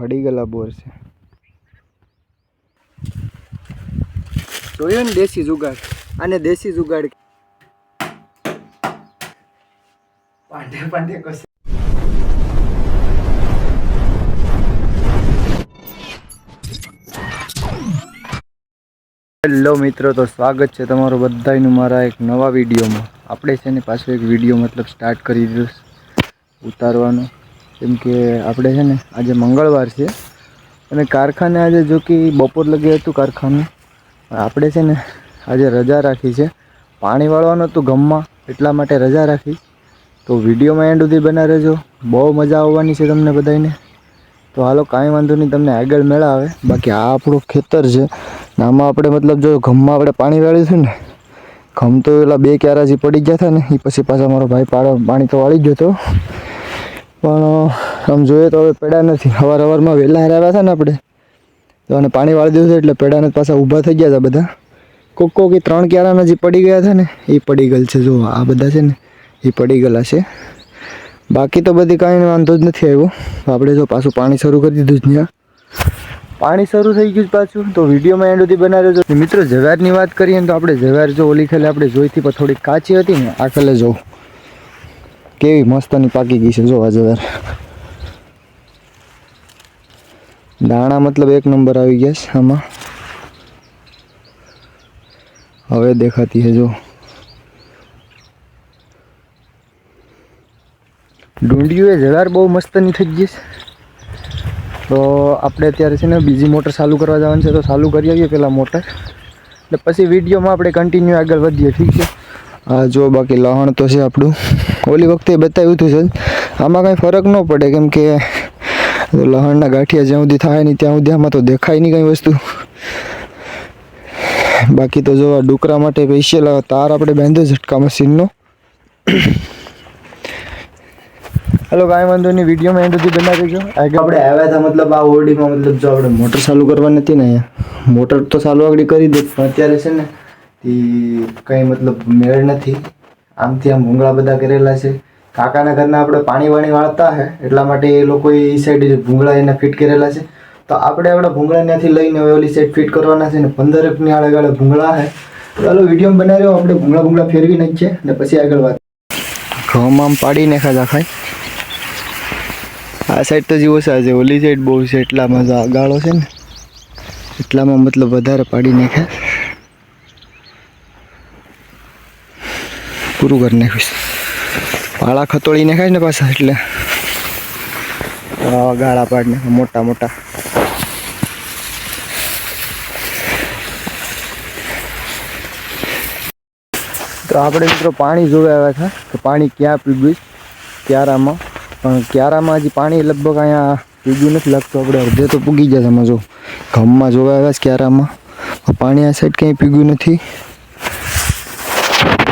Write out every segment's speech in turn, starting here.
હડી ગયેલા બોર છે. જોયું ને દેશી જુગાડ, અને દેશી જુગાડ પાંડે પાંડે કશે. હેલો મિત્રો, તો સ્વાગત છે તમારું બધાનું મારા એક નવા વિડીયોમાં. આપણે છે ને પાછો એક વિડીયો મતલબ સ્ટાર્ટ કરી દીધો ઉતારવાનો, કેમ કે આપણે છે ને આજે મંગળવાર છે અને કારખાને આજે જો કે બપોર લગી હતું કારખાનું. આપણે છે ને આજે રજા રાખી છે, પાણી વાળવાનું હતું ગામમાં, એટલા માટે રજા રાખી. તો વિડીયોમાં એન્ડ સુધી બના રહેજો, બહુ મજા આવવાની છે તમને બધાને. તો હાલો કાંઈ વાંધો નહીં, તમને આગળ મેળાવે. બાકી આ આપણું ખેતર છે, આમાં આપણે મતલબ જો ઘઉંમાં આપણે પાણી વાળ્યું છે ને, ઘઉં તો એલા 2 ક્યારા જે પડી ગયા હતા ને એ પછી પાછા મારો ભાઈ પાણી તો વાળી ગયો હતો, પણ આમ જોઈએ તો હવે પેડા નથી. સવારમાં વહેલા આવ્યા હતા ને આપણે તો અને પાણી વાળી દીધું એટલે પેડાને પાછા ઊભા થઈ ગયા હતા બધા. કોક 3 ક્યારાના જે પડી ગયા હતા ને એ પડી ગયેલ છે. જો આ બધા છે ને એ પડી ગયેલા છે. બાકી તો બધી કાંઈ વાંધો જ નથી આવ્યો. આપણે જો પાછું પાણી શરૂ કરી દીધું છે. ત્યાં પાણી શરૂ થઈ ગયું પાછું. તો વિડીયોમાં એન્ડ સુધી બનાવી દેજો. મિત્રો જવારની વાત કરીએ ને તો આપણે જવાર જો ઓલી ખેલે આપણે જોઈતી પણ થોડીક કાચી હતી ને, આ ખેલે જો કેવી મસ્તની પાકી ગઈ છે. જો આ જવાર દાણા મતલબ એક નંબર આવી ગયા છે આમાં. હવે દેખાતી છે જો ડુંડિયું એ જવાર બહુ મસ્તની થઈ ગઈ છે. તો આપણે અત્યારે છે ને બીજી મોટર ચાલુ કરવા જવાનું છે, તો ચાલુ કરી આવીએ પેલા મોટર, એટલે પછી વિડીયોમાં આપણે કન્ટિન્યુ આગળ વધીએ. ઠીક છે. હા જો બાકી લહણ તો છે આપણું, ઓલી વખતે બતાવ્યું હતું છે. આમાં કાંઈ ફરક ન પડે, કેમ કે લહણના ગાંઠિયા જ્યાં સુધી થાય નહીં ત્યાં સુધી આમાં તો દેખાય નહીં કંઈ વસ્તુ. બાકી તો જો ડુકરા માટે સ્પેશિયલ તાર આપણે બાંધ્યો ઝટકા મશીનનો. હલો કાંઈ વાંધો નહીં, વિડીયોમાં એન્ડ સુધી બનાવી દેજો. આગળ આપણે આવ્યા હતા મતલબ આ ઓરડીમાં, મતલબ જો આપણે મોટર ચાલુ કરવાની હતી ને, અહીંયા મોટર તો ચાલુ આગળ કરી દે, પણ અત્યારે છે ને એ કંઈ મતલબ મેળ નથી. આમથી આમ ભૂંગળા બધા કરેલા છે. કાકાના ઘરના આપણે પાણી વાળતા હે, એટલા માટે એ લોકોએ એ સાઈડ ભૂંગળા એને ફિટ કરેલા છે. તો આપણે ભૂંગળા ત્યાંથી લઈને હવે ઓલી સાઈડ ફિટ કરવાના છે ને. 15 આળે ભૂંગળા છે. ચાલો વિડીયો બનાવી રહ્યો, આપણે ભૂંગળા ફેરવી નાખીએ ને પછી આગળ વાત. ઘઉં આમ પાડી નાખ્યા ખાય. આ સાઈડ તો જીવો છે, ઓલી સાઈડ બહુ છે, એટલામાં જો ગાળો છે ને એટલામાં મતલબ વધારે પાડી નાખ્યા. પૂરું કરી નાખ્યું. પાળા ખતોડી નાખાય ને પાછા, એટલે ગાળા પાડી નાખ્યા મોટા મોટા. તો આપણે મિત્રો પાણી જોવા આવ્યા હતા કે પાણી ક્યાં પીગ્યું ક્યારામાં, પણ ક્યારામાં હજી પાણી લગભગ અહીંયા પીગ્યું નથી લાગતું. આપણે અડધે તો પૂગી ગયા તમે જો ગામમાં જોવા આવ્યા છે ક્યારામાં, પાણી આ સાઈડ ક્યાંય પીગ્યું નથી.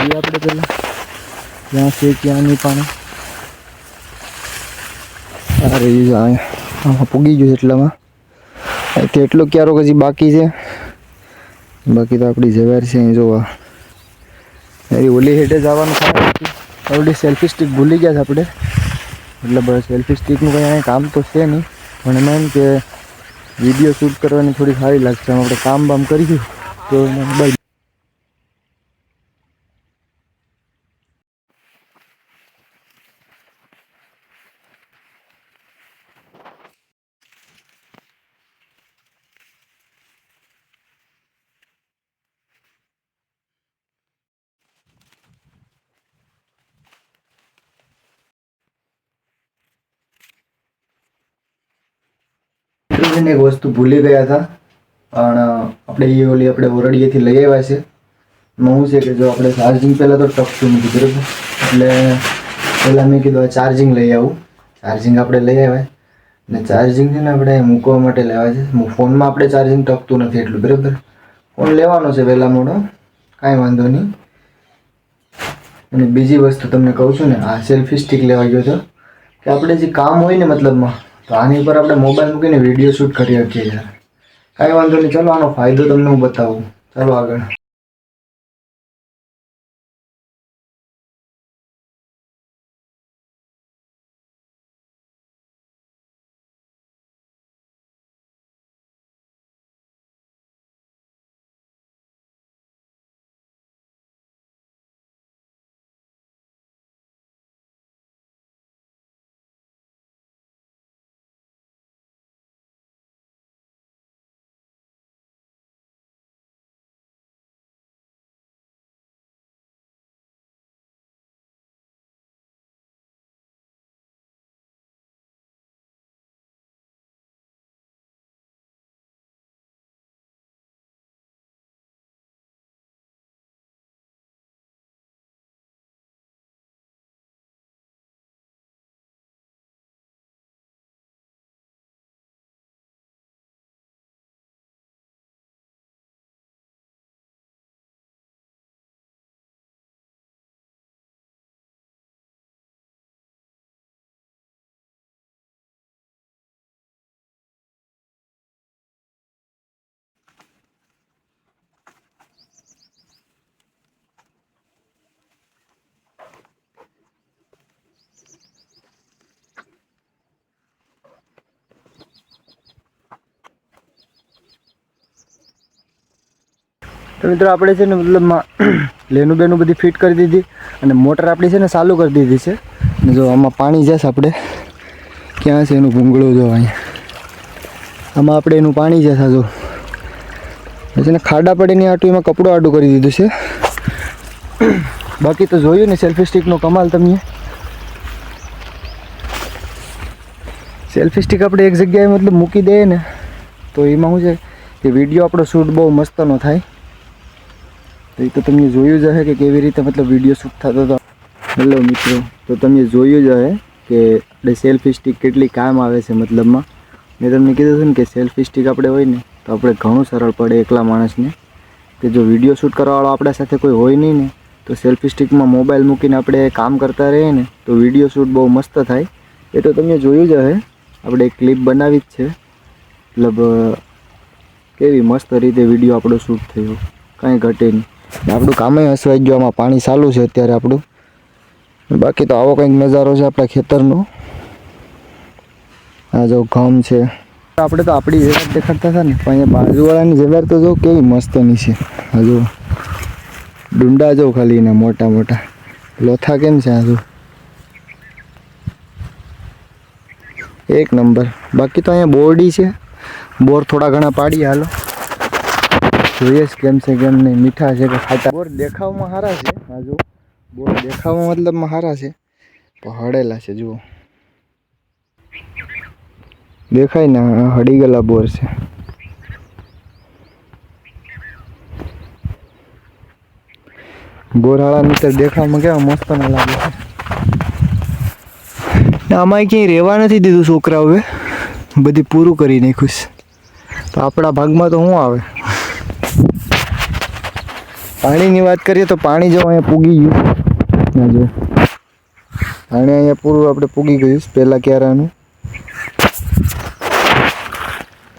આપણે પેલા ત્યાં છે ક્યાં નહીં પાણી. અરે આમાં પૂગી ગયું એટલામાં. એટલો ક્યારો હજી બાકી છે. બાકી તો આપણી જવાર છે અહીં જોવા. ઓલી હેઠે જવાનું થાય નથી. ઓલરેડી સેલ્ફી સ્ટિક ભૂલી ગયા છે આપણે, એટલે બસ સેલ્ફી સ્ટિકનું કંઈ અહીં કામ તો છે નહીં, પણ એમાં એમ કે વિડીયો શૂટ કરવાની થોડી સારી લાગશે. આપણે કામ બામ કરીશું તો મોબાઈલ એક વસ્તુ ભૂલી ગયા હતા, પણ આપણે ઓરડીએથી લઈ આવ્યા છે. એમાં શું છે કે જો આપણે ચાર્જિંગ પહેલાં તો ટકતું નથી બરાબર, એટલે પહેલાં મેં કીધું ચાર્જિંગ લઈ આવું. ચાર્જિંગ આપણે લઈ આવ્યા ને ચાર્જિંગ છે ને આપણે મૂકવા માટે લેવા છે. ફોનમાં આપણે ચાર્જિંગ ટકતું નથી એટલું બરાબર. ફોન લેવાનો છે વહેલા મોડો, કાંઈ વાંધો નહીં. અને બીજી વસ્તુ તમને કહું છું ને, આ સેલ્ફી સ્ટિક લેવા ગયો હતો કે આપણે જે કામ હોય ને મતલબમાં, તો આની ઉપર આપણે મોબાઈલ મૂકીને વિડીયો શૂટ કરી શકીએ યાર. કાંઈ વાંધો નહીં, ચાલો આનો ફાયદો તમને હું બતાવું. ચાલો આગળ. તો મિત્રો આપણે છે ને મતલબમાં લેનું બેનું બધી ફિટ કરી દીધી અને મોટર આપણી છે ને ચાલુ કરી દીધી છે. ને જો આમાં પાણી જશે આપણે ક્યાં છે એનું ભૂંગળું જો અહીંયા આમાં આપણે એનું પાણી જશે જો છે ને ખાડા પડીને આટું એમાં કપડું આડું કરી દીધું છે. બાકી તો જોયું ને સેલ્ફી સ્ટિકનો કમાલ. તમે સેલ્ફી સ્ટિક આપણે એક જગ્યાએ મતલબ મૂકી દઈએ ને તો એમાં શું છે કે વિડીયો આપણો શૂટ બહુ મસ્તનો થાય. તો એ તો તમે જોયું જ હશે કે કેવી રીતે મતલબ વિડીયો શૂટ થતો હતો. હેલો મિત્રો, તો તમે જોયું જ હશે કે આપણે સેલ્ફી સ્ટિક કેટલી કામ આવે છે. મતલબમાં મેં તમને કીધું હતું ને કે સેલ્ફી સ્ટિક આપણે હોય ને તો આપણે ઘણું સરળ પડે એકલા માણસને, કે જો વિડીયો શૂટ કરવાવાળો આપણા સાથે કોઈ હોય નહીં ને તો સેલ્ફી સ્ટિકમાં મોબાઈલ મૂકીને આપણે કામ કરતા રહીએ ને તો વિડીયો શૂટ બહુ મસ્ત થાય. એ તો તમે જોયું જ હશે, આપણે એક ક્લિપ બનાવી જ છે. મતલબ કેવી મસ્ત રીતે વિડીયો આપણો શૂટ થયો, કાંઈ ઘટે નહીં. આપણું કામે હસવાઈ ગયું. આમાં પાણી ચાલુ છે અત્યારે આપણું. બાકી તો આવો કંઈક નજારો છે આપણા ખેતરનો. આ જો ઘઉં છે. આપણે તો આપણી જગ્યા દેખાડતા હતા ને, પણ અહીંયા બાજુવાળાની જગ્યા તો જો કેવી મસ્તની છે. હા જો ડુંડા જો ખાલી એના મોટા મોટા લોથા કેમ છે. આ જો એક નંબર. બાકી તો અહીંયા બોરડી છે, બોર થોડા ઘણા પાડીએ. હાલો જોઈએ કેમ છે કેમ નહીં, મીઠા છે કે ખાટા. બોર દેખાવમાં સારા છે. હા જો બોર દેખાવમાં મતલબમાં સારા છે પણ હળેલા છે. જુઓ દેખાય ને, હળી ગયેલા બોર છે. બોર હાળા મીટર દેખાવમાં કેવા મસ્ત ના લાગે છે. આમાં ક્યાંય રહેવા નથી દીધું છોકરાઓએ, બધી પૂરું કરી નાખ્યું છે. તો આપણા ભાગમાં તો શું આવે. પાણીની વાત કરીએ તો પાણી જો અહીંયા પૂગી ગયું. જો પાણી અહીંયા પૂરું આપણે પૂગી ગયું પહેલાં ક્યારાનું.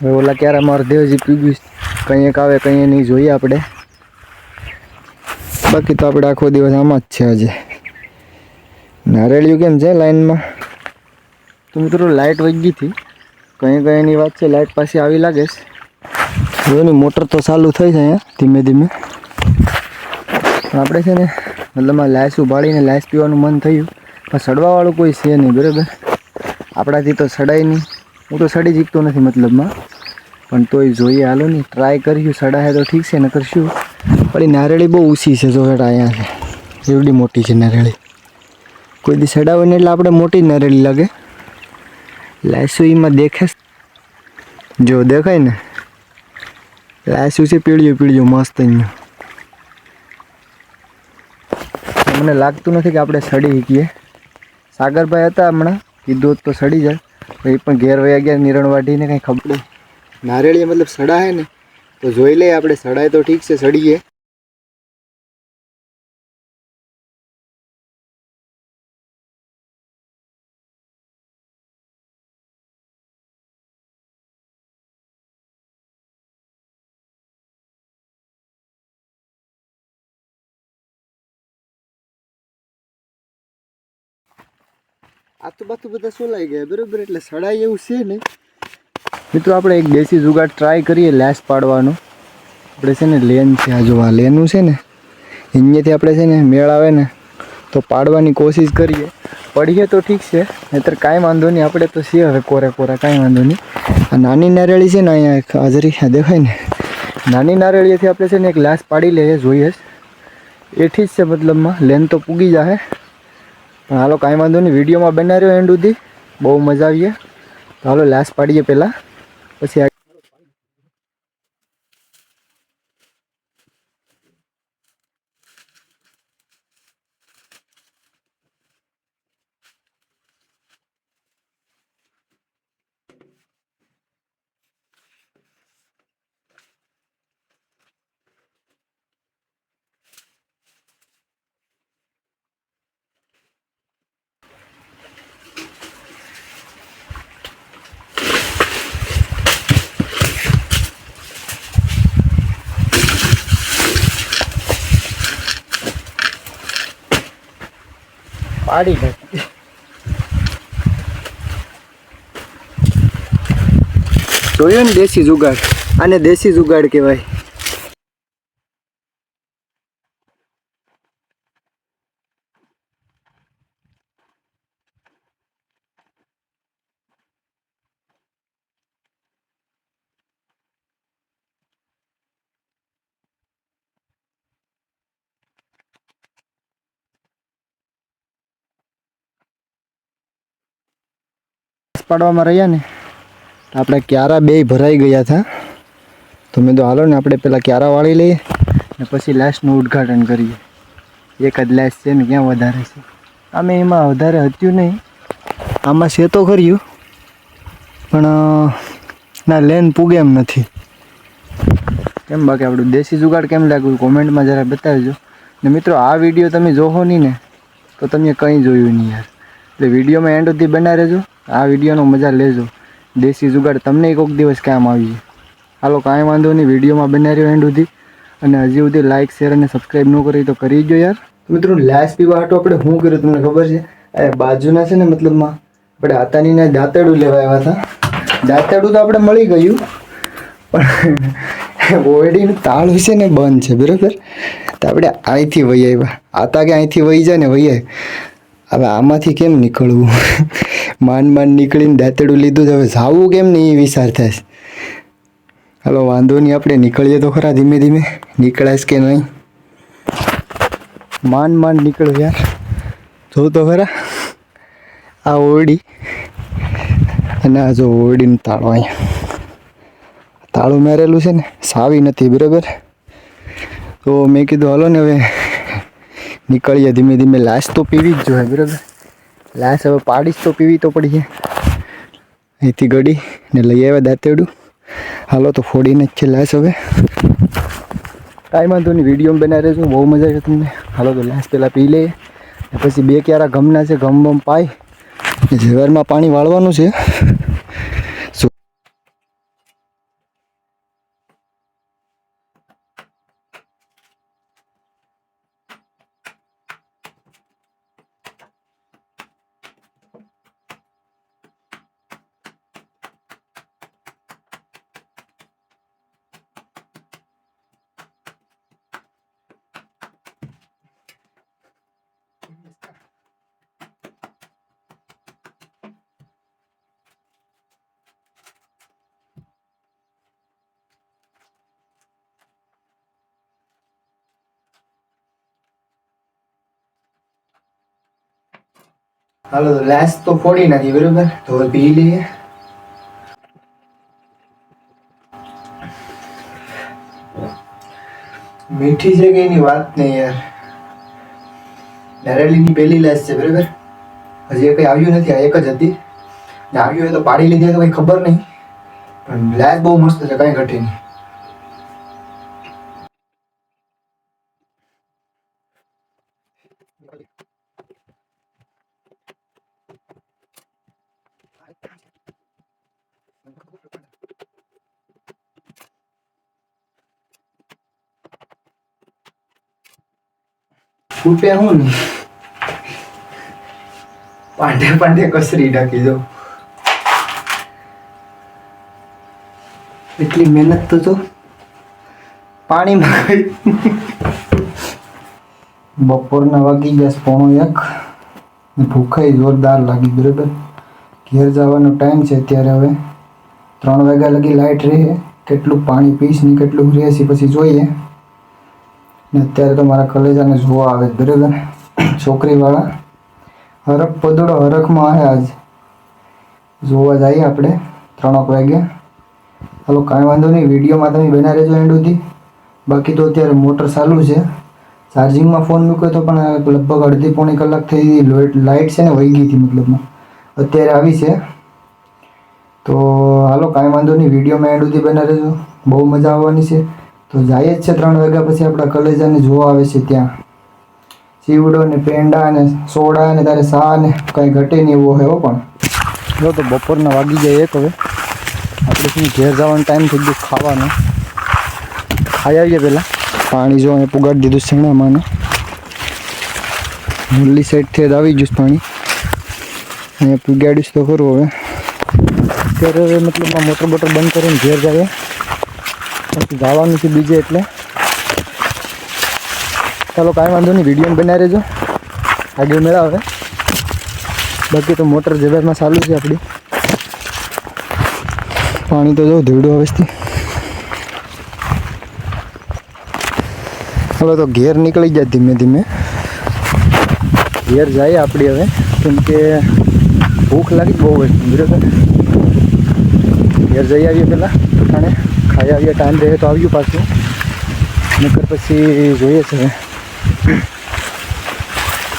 હવે ઓલા ક્યારામાં અડધે હજી પૂગ્યું, કંઈ એક આવે કંઈ નહીં, જોઈએ આપણે. બાકી તો આપણે આખો દિવસ આમાં જ છે. આજે નારેળિયું કેમ છે લાઈનમાં. તો મિત્રો લાઇટ વહી ગઈ હતી, કંઈ એની વાત છે. લાઇટ પાછી આવી લાગે છે. એની મોટર તો ચાલુ થઈ છે અહીંયા ધીમે ધીમે. આપણે છે ને મતલબમાં લાઈસ ઉભાડીને લાઈસ પીવાનું મન થયું, પણ સડવાવાળું કોઈ છે નહીં. બરાબર, આપણાથી તો સડાય નહીં. હું તો સડી જીકતો નથી મતલબમાં, પણ તોય જોઈએ. હાલો નહીં ટ્રાય કર્યું, સડાય તો ઠીક છે, ન કરશું. પણ એ નારેળી બહુ ઊંચી છે. જો હેઠ અહીંયા છે, એવડી મોટી છે નારેળી. કોઈ દી સડાવે ને એટલે આપણે મોટી નારેળી લાગે. લાઈસુ એમાં દેખે, જો દેખાય ને લાઈસુ છે પીળ્યું પીળ્યું મસ્ત. અહીંયા મને લાગતું નથી કે આપણે સડી શકીએ. સાગરભાઈ હતા હમણાં, કીધું તો સડી જાય. એ પણ ઘેર વયા ગયા નિરણ વાઢીને, કંઈ ખબર. નારેળી મતલબ સડાય ને તો જોઈ લઈએ આપણે. સડાય તો ઠીક છે, સડીએ. આતું બાતું બધા સોલાઈ ગયા. બરાબર, એટલે સડાય એવું છે નહીં. મિત્રો આપણે એક દેશી જુગાડ ટ્રાય કરીએ લેસ પાડવાનો. આપણે છે ને લેન છે, આ જો આ લેનું છે ને, અહીંયાથી આપણે છે ને મેળ આવે ને તો પાડવાની કોશિશ કરીએ. પડીએ તો ઠીક છે, નહીંતર કાંઈ વાંધો નહીં. આપણે તો છીએ હવે કોરા કોરા, કાંઈ વાંધો નહીં. આ નાની નારેળી છે ને અહીંયા હાજરી દેખાય ને, નાની નારેળીથી આપણે છે ને એક લાસ પાડી લઈએ. જોઈએ એ ઠીક છે, મતલબમાં લેન તો પૂગી જાય. પણ હાલો કાંઈ વાંધો નહીં, વિડીયોમાં બનાવ્યો એન્ડ સુધી, બહુ મજા આવીએ. તો હાલો લાસ પાડીએ પહેલાં, પછી પાડી નાખી. જોયું ને દેશી જુગાડ, આને દેશી જુગાડ કહેવાય. પાડવામાં રહ્યા ને આપણે ક્યારા બેય ભરાઈ ગયા હતા. તો મેં તો હાલો ને આપણે પહેલાં ક્યારા વાળી લઈએ ને પછી લાસ્ટનું ઉદ્ઘાટન કરીએ. એક જ લાસ્ટ છે ને ક્યાં વધારે છે? આમે એમાં વધારે હતું નહીં, આમાં છે તો ખર્યું પણ ના લેન પૂગે એમ નથી. કેમ બાકી આપણું દેશી જુગાડ કેમ લાગ્યું કોમેન્ટમાં જરા બતાવજો. ને મિત્રો આ વિડીયો તમે જોવો નહીં ને તો તમે કંઈ જોયું નહીં યાર. એટલે વિડીયોમાં એન્ડ સુધી બના રહેજો, આ વિડીયોનો મજા લેજો. દેશી જુગાડ તમને કોઈક દિવસ કામ આવી. હાલો કાંઈ વાંધો નહીં, વિડીયોમાં બના રહ્યો એન્ડ સુધી. અને હજી સુધી લાઇક શેર અને સબસ્ક્રાઈબ ન કરી તો કરી જો યાર. મિત્રો લાસ્ટ પીવા હાટો આપણે શું કર્યું તમને ખબર છે? એ બાજુના છે ને મતલબમાં આપણે આતાનીના દાંતેડું લેવા આવ્યા હતા. દાંતેડું તો આપણે મળી ગયું પણ ઓરડીનું તાળું છે ને બંધ છે બરાબર. તો આપણે અહીંથી વહી આવ્યા. આતા કે અહીંથી વહી જાય ને વહી. હવે આમાંથી કેમ નીકળવું? માંડ નીકળીને દાંતેડું લીધું છે, હવે જાવું કેમ નહીં એ વિચાર થાય. હાલો વાંધો નહીં, આપણે નીકળીએ તો ખરા ધીમે ધીમે. નીકળાશ કે નહીં? માંડ નીકળ્યું યાર. જોઉં તો ખરા આ ઓરડી અને આ જો ઓરડીનું તાળું. અહીંયા તાળું મારેલું છે ને, સાવી નથી બરાબર. તો મેં કીધું હાલો ને હવે નીકળીએ ધીમે ધીમે. લાશ તો પીવી જ જોઈએ બરાબર. લાશ હવે પાડીશ તો પીવી તો પડીએ. અહીંથી ગળી ને લઈ આવ્યા દાંતેડું. હાલો તો ફોડીને જ છે લાશ હવે. કાંઈ વાંધો નહીં, વિડીયો બનાવી રહેજો, બહુ મજા આવે તમને. હાલો તો લાશ પહેલાં પી લઈએ પછી બે ક્યારા ગમના છે, ગમ પાઈ ઝેવરમાં પાણી વાળવાનું છે. હાલો તો લાશ તો ફોડી નાખી બરોબર. તો હવે પી લઈએ. મીઠી છે કે એની વાત નહીં યાર. નારેલીની પહેલી લાશ છે બરાબર. હજી કંઈ આવ્યું નથી, આ એક જ હતી. ને આવ્યું હોય તો પાડી લીધી તો કંઈ ખબર નહીં, પણ લાશ બહુ મસ્ત છે, કાંઈ ઘટે નહીં. ફૂટે હું ને પાંડે કસરી ઢાકી દો. એટલી મહેનત તો પાણીમાં ગઈ. બપોરના વાગી ગયા 1:45. ભૂખાઈ જોરદાર લાગી બરાબર. ઘેર જવાનો ટાઈમ છે અત્યારે. હવે 3 વાગ્યા લગી લાઇટ રહે. કેટલું પાણી પીશ ને કેટલું રહેશે પછી જોઈએ. ને અત્યારે તો મારા કલેજાને જોવા આવે બરાબર. છોકરીવાળા હરખ પદોડો હરખમાં આવે આજ જોવા જઈએ આપણે 3 વાગ્યા. હાલો કાંઈ વાંધો નહીં, વિડીયોમાં તમે બના રહેજો એન્ડ સુધી. બાકી તો અત્યારે મોટર ચાલુ છે. ચાર્જિંગમાં ફોન મૂક્યો તો પણ લગભગ અડધી પોણી કલાક થઈ. લાઇટ છે ને વહી ગઈ હતી મતલબમાં, અત્યારે આવી છે. તો હાલો કાંઈ વાંધો નહીં, વિડીયોમાં એન્ડ સુધી બના રહેજો, બહુ મજા આવવાની છે. તો જાય જ છે 3 વાગ્યા પછી આપણા કલેજાને જોવા આવે છે ત્યાં. ચીવડો ને પેંડા ને સોડા ને તારે સા ને કંઈ ઘટે નહીં એવો હોય. પણ જો તો બપોરના વાગી જાય 1. હવે આપણે શું ઘેર જવાનો ટાઈમ થઈ ગયો. ખાવાનો ખાઈ આવીએ પહેલાં. પાણી જો અહીંયા પુગાડી દીધું શેણામાં. મુરલી સાઈડથી જ આવી ગયું પાણી. અહીંયા પુગાડીશ તો ખરું. હવે અત્યારે મતલબમાં મોટર બોટર બંધ કરીને ઘેર જઈએ. પછી જવાનું છે બીજે એટલે. ચાલો કાંઈ વાંધો નહીં, વિડીયો બનાવી રહેજો, આગળ મેળાવે. બાકી તો મોટર જબરમાં ચાલુ છે આપણી. પાણી તો જો ધીવડું અવસ્થી. ચાલો તો ઘેર નીકળી જાય ધીમે ધીમે. ઘેર જાય આપણી હવે, કેમ કે ભૂખ લાગી બહુ વસ્તુ બરાબર. ઘેર જઈ આવીએ પહેલાં અને ખાઈ આવીએ. ટાઈમ રહે તો આવ્યું પાછું, નકર પછી જોઈએ છે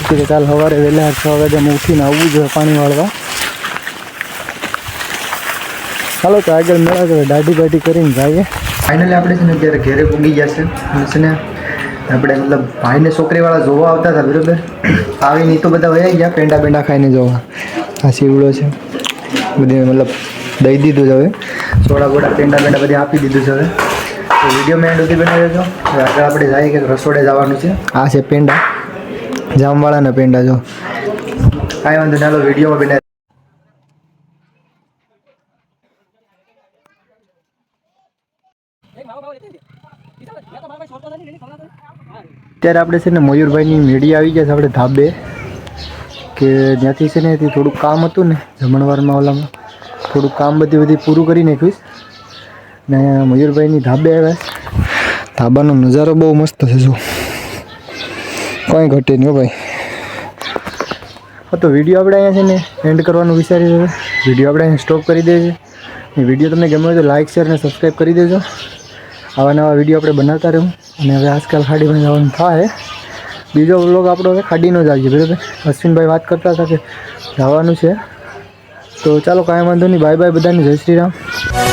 કે કાલ સવારે વહેલા 6 વાગ્યામાં ઉઠીને આવવું જોઈએ પાણી વાળવા. ચાલો તો આગળ મેળા તો દાઢી બાઢી કરીને જઈએ. ફાઇનલી આપણે છે ને અત્યારે ઘેરે પૂગી ગયા છે. અને છે ને આપણે મતલબ ભાઈને છોકરીવાળા જોવા આવતા હતા બરાબર. આવીને તો બધા વયા ગયા પેંડા બેંડા ખાઈને જોવા. આ સીવડો છે બધી મતલબ દઈ દીધું છે હવે. સોડા બોડા પેંડા બેંડા બધી આપી દીધું છે હવે. તો વિડીયો મેં સુધી બનાવ્યો હતો. આગળ આપણે જઈએ કે રસોડે જવાનું છે. આ છે પેંડા, જામવાળાના પેંડા. જો કાંઈ વાંધો ચાલો વિડીયોમાં બનાવી. અત્યારે આપણે છે ને મયુરભાઈની મેળી આવી ગયા છે આપણે ધાબે, કે ત્યાંથી છે ને થોડુંક કામ હતું ને જમણવારમાં ઓલામાં થોડુંક કામ બધી પૂરું કરી નાખ્યું ને મયુરભાઈની ધાબે આવ્યા. ધાબાનો નજારો બહુ મસ્ત છે. જો કંઈ ઘટે નહીં ભાઈ. તો વિડીયો આપણે અહીંયા છે ને એન્ડ કરવાનું વિચારી રહ્યો. વિડીયો આપણે અહીંયા સ્ટોપ કરી દઈએ છીએ. વિડીયો તમને ગમે હોય તો લાઇક શેર અને સબસ્ક્રાઈબ કરી દેજો. આવા નવા વિડીયો આપણે બનાવતા રહું. અને હવે આજકાલ ખાડીમાં જવાનું થાય. બીજો વ્લોગ આપણો હવે ખાડીનો જ આવીએ બરાબર. અશ્વિનભાઈ વાત કરતા હતા કે જવાનું છે. તો ચાલો કાંઈ વાંધો નહીં. બાય બાય બધાને. જય શ્રી રામ.